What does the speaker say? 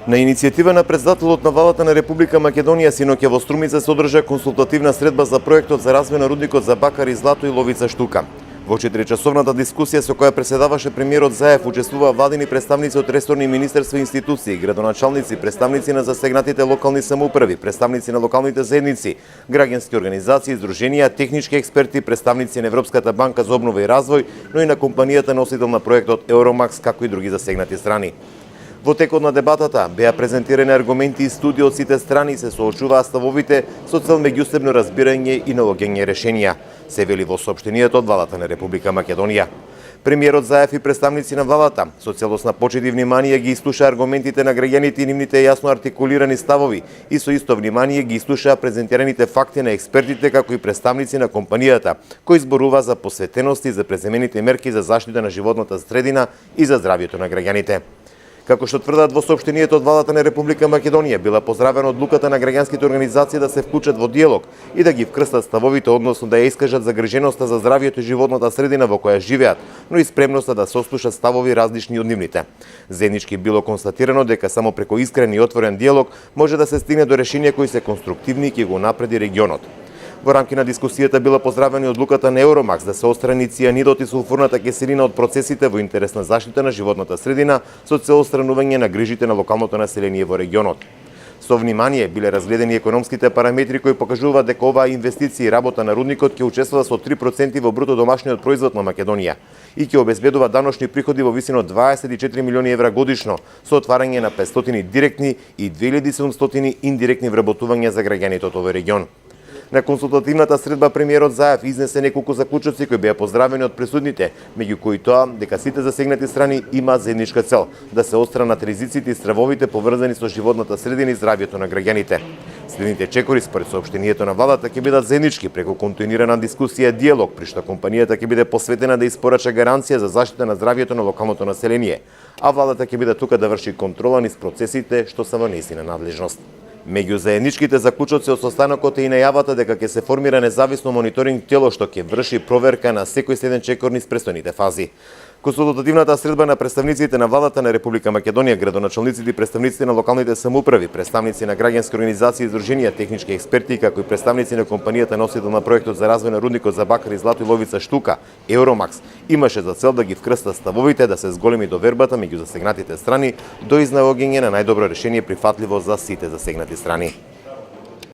На иницијатива на председателот на владата на Република Македонија синоќа во Струмица се одржа консултативна средба за проектот за развој на рудникот за бакар и злато и ловица штука. Во 4-часовната дискусија со која преседаваше премиерот Заев учествуваа владини представници од ресорни министерства и институции, градоначалници, представници на засегнатите локални самоуправи, представници на локалните заедници, граѓански организации, здруженија, технички експерти, представници на Европската банка за обнова и развој, но и на компанијата носител на проектот Евромакс, како и други засегнати страни. Во текот на дебатата беа презентирани аргументи и студии од сите страни и се соочуваа ставовите со цел меѓусебно разбирање и наоѓање решенија, се вели во соопштението од владата на Република Македонија. Премиерот Заев и представници на владата со целосна почит и внимание ги изслуша аргументите на граѓаните и нивните јасно артикулирани ставови и со исто внимание ги изслушаа презентираните факти на експертите како и представници на компанијата, кои зборува за посветеност и за преземените мерки за заштита на животната средина и за здравјето на граѓаните. Како што тврдат во соопштението од владата на Република Македонија, била поздравена одлуката на граѓанските организации да се вклучат во диалог и да ги вкрстат ставовите, односно да ја искажат загриженоста за здравјето и животната средина во која живеат, но и спремноста да се ослушат ставови различни од нивните. Заеднички било констатирано дека само преку искрен и отворен диалог може да се стигне до решенија кои се конструктивни и ќе го напреди регионот. Во рамки на дискусијата била поздравена одлуката на Евромакс да се отстрани цијанидот и сулфурната киселина од процесите во интерес на заштита на животната средина со цел отстранување на грижите на локалното население во регионот. Со внимание биле разгледани економските параметри кои покажуваат дека оваа инвестиција и работа на рудникот ќе учествува со 3% во бруто домашниот производ на Македонија и ќе обезбедува даночни приходи во висина од 24 милиони евра годишно со отварање на 500 директни и 2700 индиректни вработувања за граѓаните од овој регион. На консултативната средба премиерот Заев изнесе неколку заклучоци кои беа поздравени од присутните, меѓу кои тоа дека сите засегнати страни имаат заедничка цел да се отстранат ризиците и стравовите поврзани со животната средина и здравјето на граѓаните. Следните чекори според соопштението на владата ќе бидат заеднички преку континуирана дискусија и диалог, при што компанијата ќе биде посветена да испорача гаранција за заштита на здравјето на локалното население, а владата ќе биде тука да врши контрола низ процесите што се во нејзина надлежност. Меѓу заедничките заклучоци од состанокот е и најавата дека ќе се формира независно мониторинг тело што ќе врши проверка на секој следен чекор низ престојните фази. Консултативната средба на представниците на владата на Република Македонија, градоначалниците и представниците на локалните самоуправи, представници на граѓански организации и здруженија, технички експерти, како и представници на компанијата носител на проектот за развој на рудникот за бакар и злато и ловица штука, Евромакс, имаше за цел да ги вкрста ставовите, да се зголеми довербата меѓу засегнатите страни до изнаоѓање на најдобро решение прифатливо за сите засегнати страни.